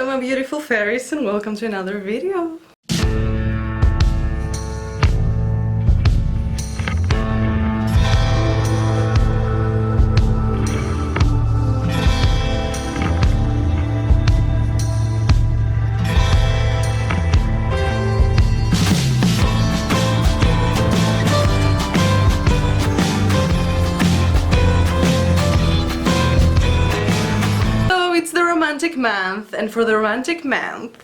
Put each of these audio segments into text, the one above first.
Hello my beautiful fairies and welcome to another video. It's the romantic month, and for the romantic month,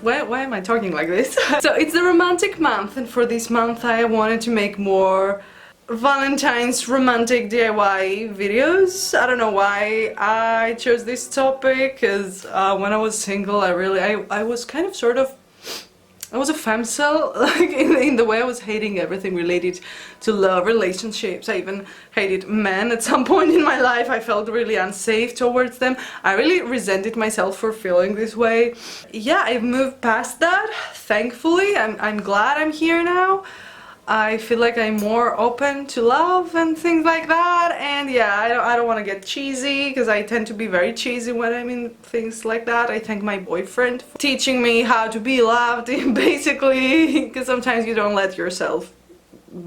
why am I talking like this? So it's the romantic month, and for this month I wanted to make more Valentine's romantic DIY videos. I don't know why I chose this topic, because when I was single I was kind of I was a femcel, like in the way I was hating everything related to love, relationships. I even hated men at some point in my life. I felt really unsafe towards them. I really resented myself for feeling this way. Yeah, I've moved past that, thankfully. I'm glad I'm here now. I feel like I'm more open to love and things like that, and yeah, I don't want to get cheesy, because I tend to be very cheesy when I'm in things like that. I thank my boyfriend for teaching me how to be loved, basically, because sometimes you don't let yourself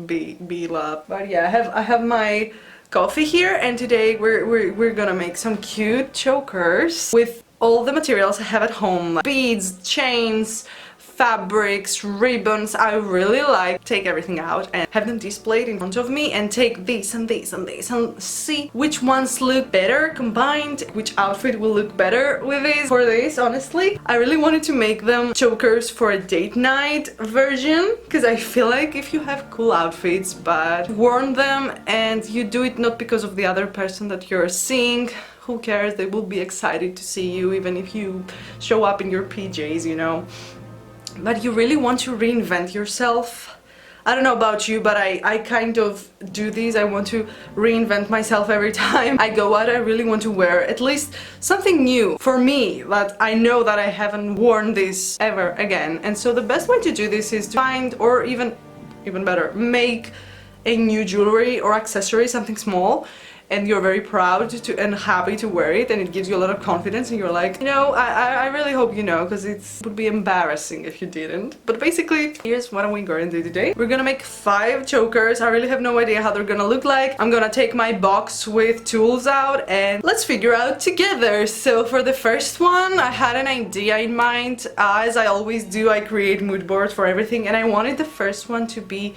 be loved. But yeah, I have my coffee here, and today we're gonna make some cute chokers with all the materials I have at home, like beads, chains, fabrics, ribbons. I really like take everything out and have them displayed in front of me and take this and this and this and see which ones look better combined, which outfit will look better with this. For this, honestly, I really wanted to make them chokers for a date night version, because I feel like if you have cool outfits but worn them and you do it not because of the other person that you're seeing, who cares? They will be excited to see you even if you show up in your PJs, you know. But you really want to reinvent yourself. I don't know about you, but I kind of do this. I want to reinvent myself every time I go out. I really want to wear at least something new for me, that I know that I haven't worn this ever again. And so the best way to do this is to find, or even better, make a new jewelry or accessory, something small, and you're very proud to and happy to wear it, and it gives you a lot of confidence, and you're like, you know, I really hope you know, because it would be embarrassing if you didn't. But basically, here's what we're going to do today. We're gonna make 5 chokers. I really have no idea how they're gonna look like. I'm gonna take my box with tools out and let's figure out together. So for the first one, I had an idea in mind. As I always do, I create mood boards for everything, and I wanted the first one to be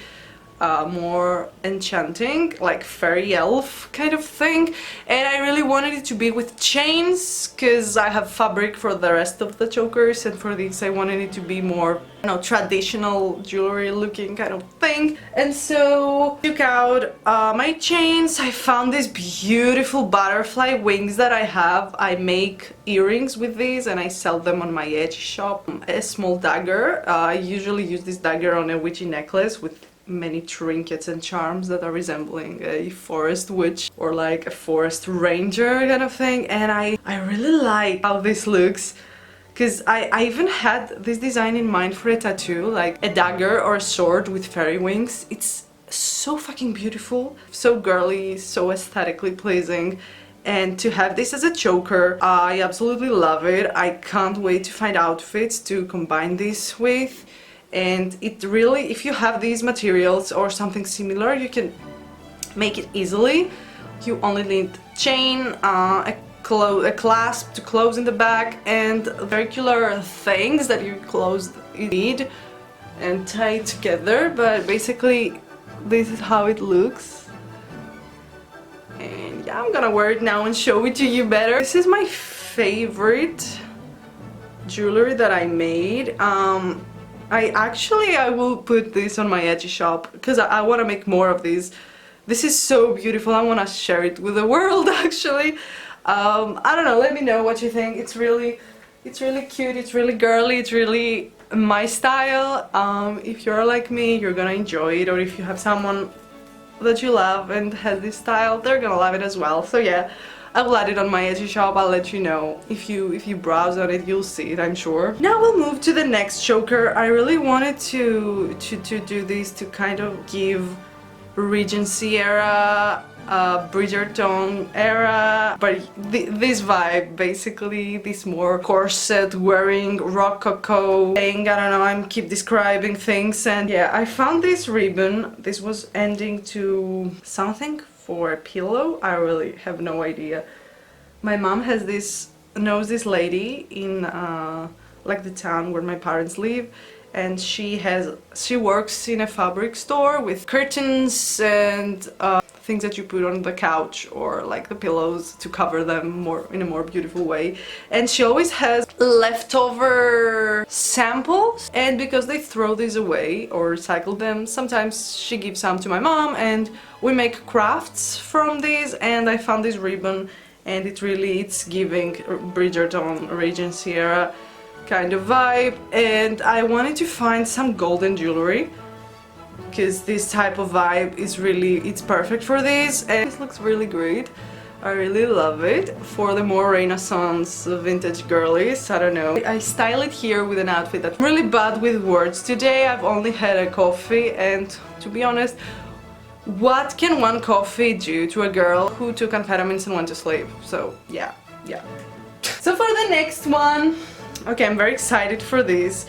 more enchanting, like fairy elf kind of thing, and I really wanted it to be with chains, because I have fabric for the rest of the chokers, and for this I wanted it to be more, you know, traditional jewelry looking kind of thing. And so I took out my chains. I found these beautiful butterfly wings that I have. I make earrings with these and I sell them on my Etsy shop. A small dagger. I usually use this dagger on a witchy necklace with many trinkets and charms that are resembling a forest witch or like a forest ranger kind of thing, and I really like how this looks, because I even had this design in mind for a tattoo, like a dagger or a sword with fairy wings. It's so fucking beautiful, so girly, so aesthetically pleasing. And to have this as a choker, I absolutely love it. I can't wait to find outfits to combine this with. And it really, if you have these materials or something similar, you can make it easily. You only need chain, a clasp to close in the back, and regular things that you need and tie together. But basically, this is how it looks. And yeah, I'm gonna wear it now and show it to you better. This is my favorite jewelry that I made. I will put this on my Etsy shop, because I want to make more of these. This is so beautiful. I want to share it with the world, actually. I don't know, let me know what you think. It's really cute, it's really girly, it's really my style. If you're like me, you're gonna enjoy it, or if you have someone that you love and has this style, they're gonna love it as well. So yeah, I will add it on my Etsy shop. I'll let you know. If you browse on it, you'll see it, I'm sure. Now we'll move to the next choker. I really wanted to do this to kind of give Regency era Bridgerton era, but this vibe basically, this more corset wearing, rococo thing. I don't know, I'm keep describing things. And yeah, I found this ribbon. This was ending to something for a pillow. I really have no idea. My mom knows this lady in like the town where my parents live, and she works in a fabric store with curtains and things that you put on the couch or like the pillows to cover them in a more beautiful way. And she always has leftover samples, and because they throw these away or recycle them, sometimes she gives some to my mom and we make crafts from these. And I found this ribbon, and it's giving Bridgerton, Regency era kind of vibe, and I wanted to find some golden jewelry because this type of vibe is it's perfect for this, and this looks really great. I really love it for the more Renaissance vintage girlies. I don't know. I style it here with an outfit that's really bad with words today. I've only had a coffee, and to be honest, what can one coffee do to a girl who took amphetamines and went to sleep? So yeah. So for the next one, okay, I'm very excited for this.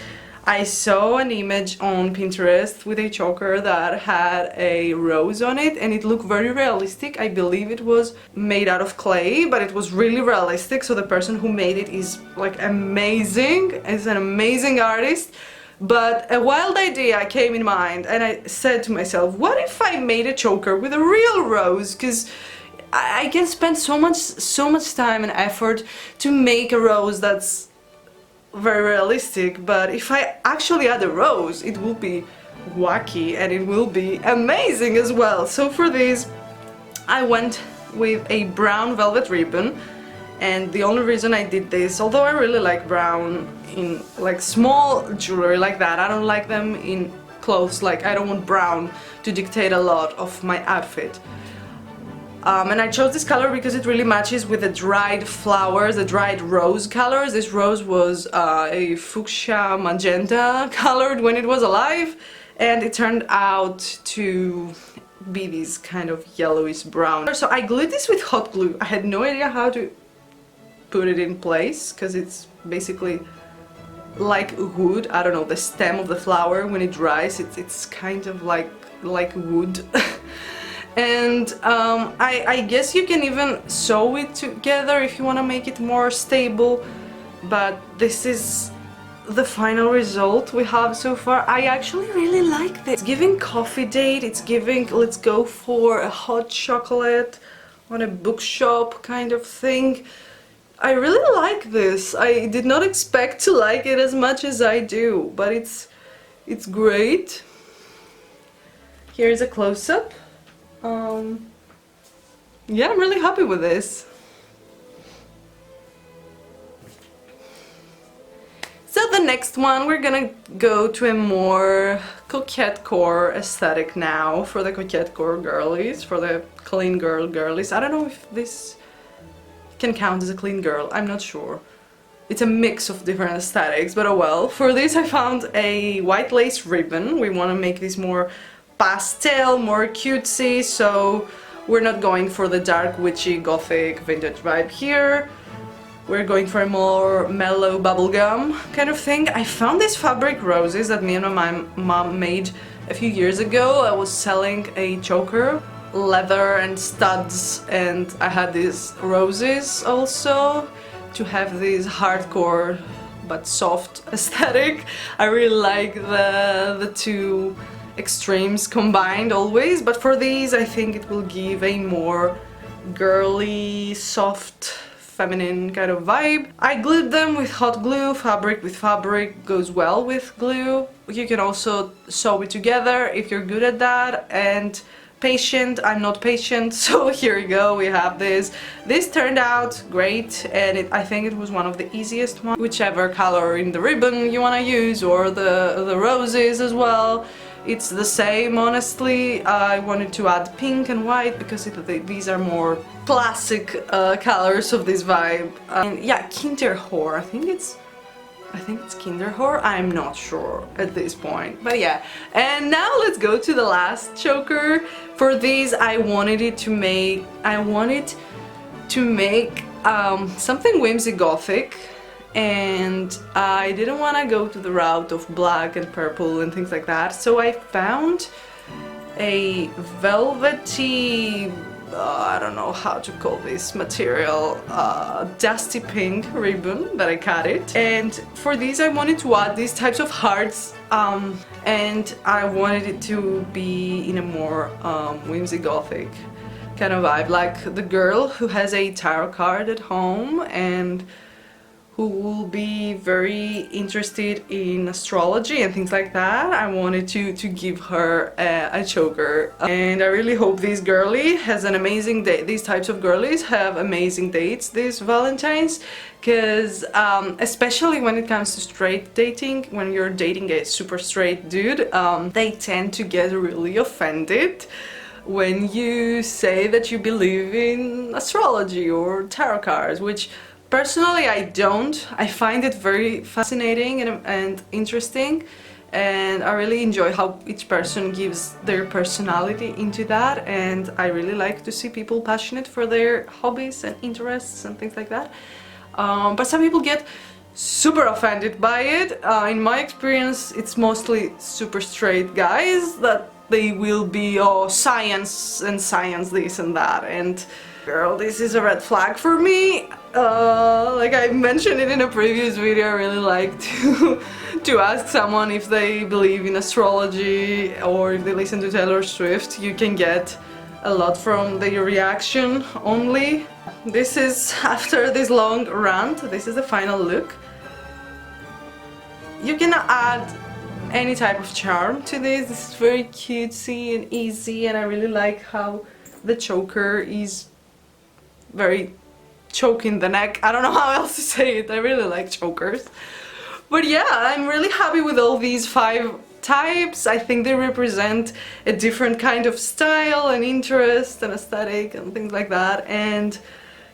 I saw an image on Pinterest with a choker that had a rose on it, and it looked very realistic. I believe it was made out of clay, but it was really realistic, so the person who made it is like amazing, is an amazing artist. But a wild idea came in mind, and I said to myself, what if I made a choker with a real rose? Because I can spend so much time and effort to make a rose that's very realistic, but if I actually add a rose, it will be wacky and it will be amazing as well. So for this, I went with a brown velvet ribbon, and the only reason I did this, although I really like brown in like small jewelry like that, I don't like them in clothes, like I don't want brown to dictate a lot of my outfit. And I chose this color because it really matches with the dried flowers, the dried rose colors. This rose was a fuchsia magenta colored when it was alive, and it turned out to be this kind of yellowish brown. So I glued this with hot glue. I had no idea how to put it in place because it's basically like wood. I don't know, the stem of the flower when it dries, it's kind of like wood. And I guess you can even sew it together if you want to make it more stable, but this is the final result we have so far. I actually really like this. It's giving coffee date, it's giving let's go for a hot chocolate on a bookshop kind of thing. I really like this. I did not expect to like it as much as I do, but it's great. Here's a close-up. Yeah, I'm really happy with this. So the next one, we're gonna go to a more coquette core aesthetic now for the coquette core girlies, for the clean girl girlies. I don't know if this can count as a clean girl, I'm not sure. It's a mix of different aesthetics, but oh well. For this I found a white lace ribbon. We want to make this more pastel, more cutesy, so we're not going for the dark witchy gothic vintage vibe here. We're going for a more mellow bubblegum kind of thing. I found these fabric roses that me and my mom made a few years ago. I was selling a choker, leather and studs, and I had these roses also to have this hardcore but soft aesthetic. I really like the two extremes combined always, but for these I think it will give a more girly, soft, feminine kind of vibe. I glued them with hot glue. Fabric with fabric goes well with glue. You can also sew it together if you're good at that, and patient. I'm not patient, so here we go, we have this. This turned out great, and I think it was one of the easiest ones. Whichever color in the ribbon you want to use, or the roses as well. It's the same, honestly. I wanted to add pink and white because these are more classic colors of this vibe. And yeah, Kinderhor, I think it's I think it's Kinderhor, I'm not sure at this point, but yeah. And now let's go to the last choker. For these I wanted to make something whimsy gothic, and I didn't want to go to the route of black and purple and things like that, so I found a velvety, I don't know how to call this material, dusty pink ribbon that I cut it. And for these I wanted to add these types of hearts, and I wanted it to be in a more whimsy gothic kind of vibe, like the girl who has a tarot card at home and who will be very interested in astrology and things like that. I wanted to give her a choker, and I really hope this girly has an amazing day. These types of girlies have amazing dates this Valentine's, because especially when it comes to straight dating, when you're dating a super straight dude, they tend to get really offended when you say that you believe in astrology or tarot cards, which personally I don't. I find it very fascinating and interesting, and I really enjoy how each person gives their personality into that, and I really like to see people passionate for their hobbies and interests and things like that. But some people get super offended by it. In my experience, it's mostly super straight guys that they will be, oh, science and science this and that, and girl, this is a red flag for me. Like I mentioned it in a previous video, I really like to ask someone if they believe in astrology or if they listen to Taylor Swift. You can get a lot from their reaction only. This is, after this long rant, this is the final look. You can add any type of charm to this. This is very cutesy and easy, and I really like how the choker is very choke in the neck. I don't know how else to say it. I really like chokers. But yeah, I'm really happy with all these 5 types. I think they represent a different kind of style and interest and aesthetic and things like that. And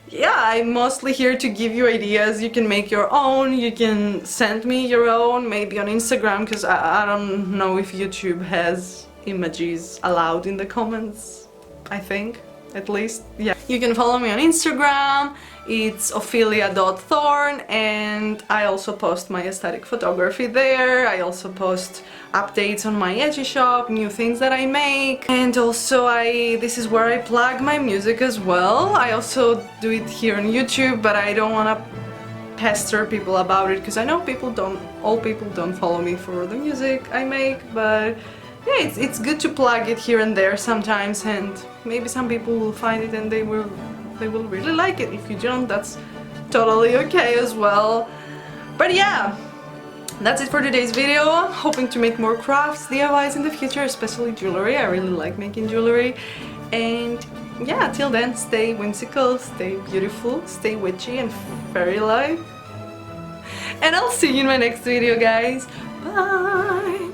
yeah, I'm mostly here to give you ideas. You can make your own, you can send me your own, maybe on Instagram, because I don't know if YouTube has emojis allowed in the comments, I think, at least. Yeah, you can follow me on Instagram, it's ophelia.thorn, and I also post my aesthetic photography there. I also post updates on my Etsy shop, new things that I make, and also this is where I plug my music as well. I also do it here on YouTube, but I don't want to pester people about it, because I know all people don't follow me for the music I make, but yeah, it's good to plug it here and there sometimes, and maybe some people will find it and they will really like it. If you don't, that's totally okay as well. But yeah, that's it for today's video. I'm hoping to make more crafts, DIYs in the future, especially jewelry. I really like making jewelry. And yeah, till then, stay whimsical, stay beautiful, stay witchy and fairy-like. And I'll see you in my next video, guys. Bye!